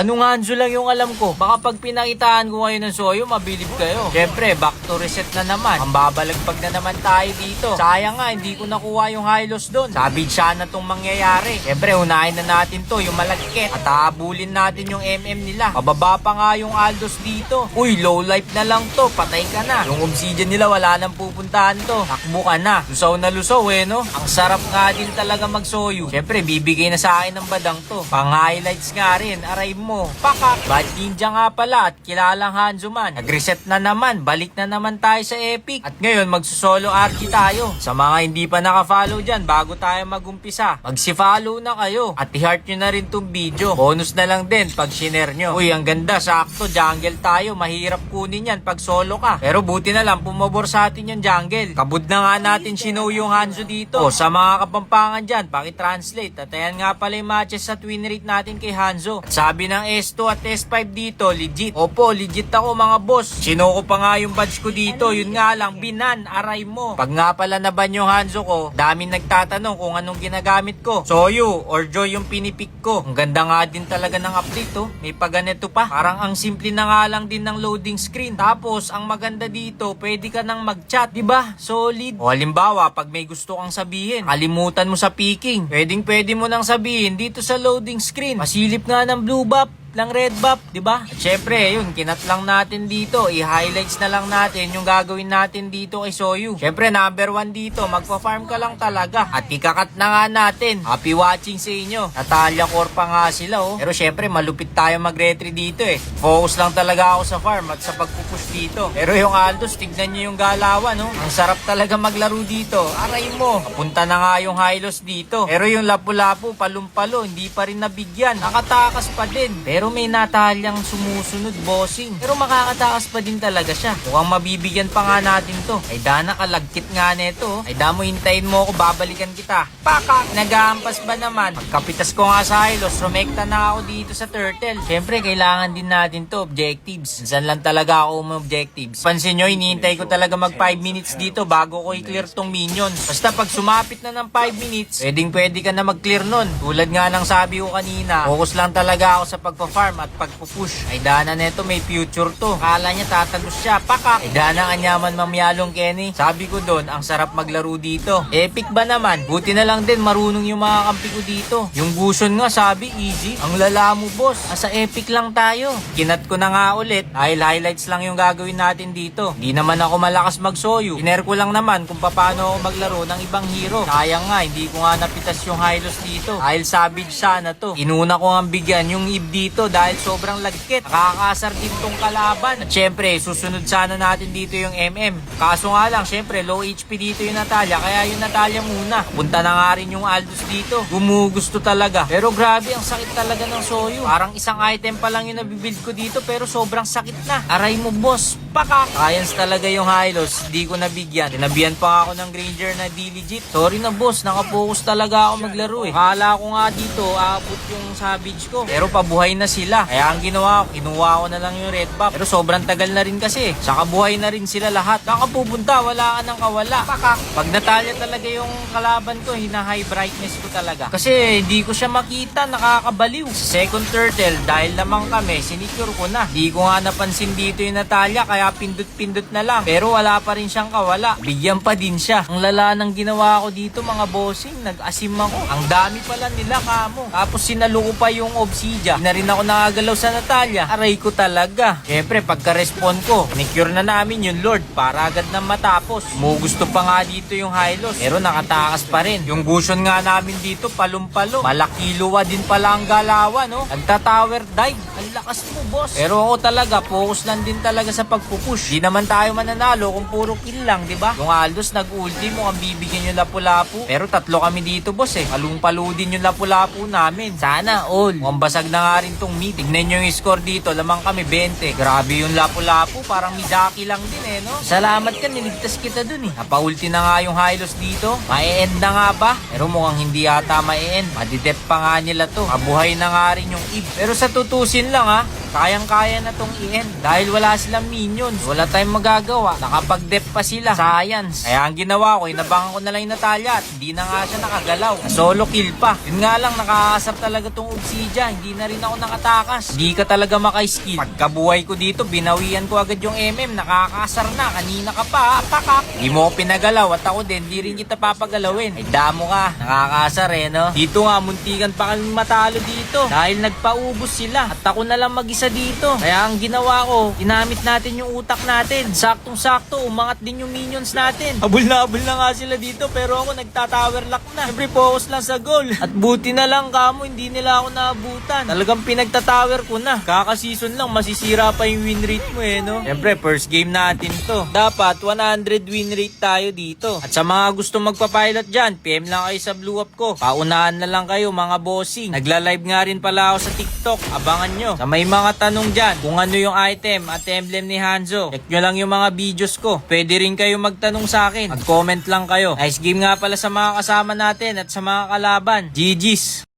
Anong Hanzo lang yung alam ko. Baka pag pinakitaan ko kayo ng Soyo, mabilib kayo. Syempre, back to reset na naman. Ang babalagpag na naman tayo dito. Sayang nga, hindi ko nakuha yung high loss doon. Sabi siya na tong mangyayari. Syempre, unahin na natin to, yung malagkit. At hahabulin natin yung MM nila. Pababa pa nga yung Aldos dito. Uy, low life na lang to. Patay ka na. Yung obsidian nila, wala nang pupuntahan to. Takbo ka na. Lusaw na lusaw no? Ang sarap nga din talaga mag-Soyo. Syempre, bibigay na sa akin ng badang to. Pang-highlights nga rin. Aray mo. Pakak. Bad Ninja nga pala at kilalang Hanzo man. Nag-reset na naman. Balik na naman tayo sa Epic. At ngayon, magsusolo RG tayo. Sa mga hindi pa naka-follow dyan, bago tayo mag-umpisa, magsi-follow na kayo. At i-heart nyo na rin tong video. Bonus na lang din pag share nyo. Uy, ang ganda. Sakto, jungle tayo. Mahirap kunin yan pag solo ka. Pero buti na lang, pumabor sa atin yung jungle. Kabud na nga natin sinow yung Hanzo dito. O, sa mga kapampangan dyan, paki-translate. At ayan nga pala yung matches sa win rate natin kay Hanzo. At sabi ng S2 at S5 dito, legit. Opo, legit ako mga boss. Sino ko pa nga yung badge ko dito. Yun nga lang, binan, aray mo. Pag nga pala naban yung Hanzo ko, daming nagtatanong kung anong ginagamit ko. Soyo or Joy yung pinipik ko. Ang ganda nga din talaga ng update oh. May paganeto pa. Parang ang simple na nga lang din ng loading screen. Tapos, ang maganda dito, pwede ka nang mag-chat. Diba? Solid. O halimbawa, pag may gusto kang sabihin, kalimutan mo sa picking. Pwede mo nang sabihin dito sa loading screen. Masilip nga ng blue buff ng red buff, di ba? At syempre, yun, kinat lang natin dito. I-highlights na lang natin yung gagawin natin dito kay Soyo. Syempre, number 1 dito, magpa-farm ka lang talaga. At ikakat na nga natin. Happy watching sa inyo. Natalia core pa nga sila, oh. Pero syempre, malupit tayo mag-retry dito, eh. Focus lang talaga ako sa farm at sa pagpupush dito. Pero yung Aldos, tignan nyo yung galawan, no? Ang sarap talaga maglaro dito. Aray mo. Papunta na nga yung high loss dito. Pero yung lapu-lapu, palumpalo, hindi pa rin nabigyan. Nakatakas pa din. Pero may Natalyang sumusunod, bossing. Pero makakatakas pa din talaga siya. Mukhang mabibigyan pa nga natin to. Ay dana, kalagkit nga neto. Ay damo, hintayin mo ako, babalikan kita. Pakak! Nagahampas ba naman? Pagkapitas ko nga sa Hylos, rumekta na ako dito sa turtle. Siyempre, kailangan din natin to, objectives. Minsan lang talaga ako may objectives. Pansin nyo, hinihintay ko talaga mag 5 minutes dito bago ko i-clear tong minions. Basta pag sumapit na ng 5 minutes, pwede ka na mag-clear nun. Tulad nga ng sabi ko kanina, focus lang talaga ako sa pagpa-farm at pagpupush. Ay dana neto, may future to. Kala niya tatagos siya. Pakak! Ay dana kanyaman mamyalong Kenny. Sabi ko doon, ang sarap maglaro dito. Epic ba naman? Buti na lang din marunong yung mga kampi ko dito. Yung Gusion nga sabi, easy. Ang lala mo boss. Asa epic lang tayo. Kinat ko na nga ulit. Dahil highlights lang yung gagawin natin dito. Di naman ako malakas mag-Soyo. Iner ko lang naman kung paano ako maglaro ng ibang hero. Sayang nga, hindi ko nga napitas yung Hylos dito. Dahil savage sana to. Inuna ko nga bigyan yung Eve dito dahil sobrang lagkit. Nakakasar din tong kalaban. At syempre, susunod sana natin dito yung MM. Kaso nga lang, syempre, low HP dito yung Natalia. Kaya yung Natalia muna. Punta na nga rin yung Aldos dito. Gumugusto talaga. Pero grabe, ang sakit talaga ng Soyo. Parang isang item pa lang yung nabibuild ko dito pero sobrang sakit na. Aray mo boss. Pakak! Science talaga yung Hylos. Hindi ko nabigyan. Tinabihan pa ako ng Granger na di legit. Sorry na boss, nakapokus talaga ako maglaro eh. Akala ko nga dito, aabot yung savage ko. Pero pabuhay na sila. Kaya ang ginawa ko, kinuha ko na lang yung red buff. Pero sobrang tagal na rin kasi. Saka buhay na rin sila lahat. Nakapupunta, wala ka nang kawala. Pakak! Pag Natalia talaga yung kalaban ko, hina-high brightness ko talaga. Kasi hindi ko siya makita, nakakabaliw. Sa second turtle, dahil lamang kami, sinicure ko na. Hindi ko nga napansin dito yung Natalia, kaya pindot-pindot na lang. Pero wala pa rin siyang kawala. Bigyan pa din siya. Ang lala ng ginawa ko dito mga bossing, nag-asim ako. Ang dami pala nila kamo. Tapos sinalo ko pa yung obsidia. Hindi na rin ako nakagalaw sa Natalia. Aray ko talaga. Siyempre, pagka-respawn ko, nicure na namin yung Lord para agad na matapos. Gusto pa nga dito yung Hylos. Pero nakatakas pa rin. Yung Gusion nga namin dito, palumpalo. Malakiluwa din pala ang galawan, no? Nagta-tower dive. Ang lakas mo, boss. Pero ako talaga, focus lang din talaga sa pagpupush. Di naman tayo mananalo kung puro kill lang, di ba? Yung Aldos nag-ulti mo, ang bibigyan yung lapu-lapu. Pero tatlo kami dito, boss eh. Palung-palo din yung lapu-lapu namin. Sana all. Mukhang basag na nga rin tong mid. Tignan nyo yung score dito. Lamang kami 20. Grabe yung lapu-lapu. Parang Mizaki lang din eh, no? Salamat ka, niligtas kita dun eh. Napaulti na nga yung Hylos dito. Mae-end na nga ba? Pero mukhang hindi yata mae-end. Madidep pa nga nila to. Mabuhay na nga rin yung Eve. Pero sa tutusin lang ha, kayang-kaya na tong i-end. Dahil wala silang minions, wala tayong magagawa. Nakapag-dep pa sila. Science. Kaya ang ginawa ko, inabangan ko na lang yung Natalia at hindi na nga siya nakagalaw. Solo kill pa. Yun nga lang, nakakasar talaga tong Obsidian. Hindi na rin ako nakatakas. Hindi ka talaga maka-skill. Pagkabuhay ko dito, binawian ko agad yung MM. Nakakasar na. Kanina ka pa. Pakak. Di mo ko pinagalaw at ako din, di rin kita papagalawin. Ay damo ka. Nakakasar no? Dito nga, muntikan pa kami matalo dito. Dahil nagpaubos sila. At ako na lang mag-isa dito. Kaya ang ginawa ko, ginamit natin yung utak natin. Saktong-sakto, umangat din yung minions natin. Habol na nga sila dito, pero ako nagtatower lock na. Siyempre, focus lang sa goal. At buti na lang kamo, hindi nila ako naabutan. Talagang pinagtatower ko na. Kaka-season lang, masisira pa yung win rate mo no? Siyempre, first game natin to. Dapat 100 win rate tayo dito. At sa mga gusto magpa-pilot dyan, PM lang kayo sa blue up ko. Paunahan na lang kayo mga bossing. Nagla-live nga rin pala ako sa TikTok. Abangan nyo. Sa may mga tanong dyan, kung ano yung item at emblem ni Hanzo, check nyo lang yung mga videos ko. Pwede rin kayo magtanong sa akin. Mag-comment lang kayo. Nice game nga pala sa mga kasama natin at sa mga kalaban. GG's!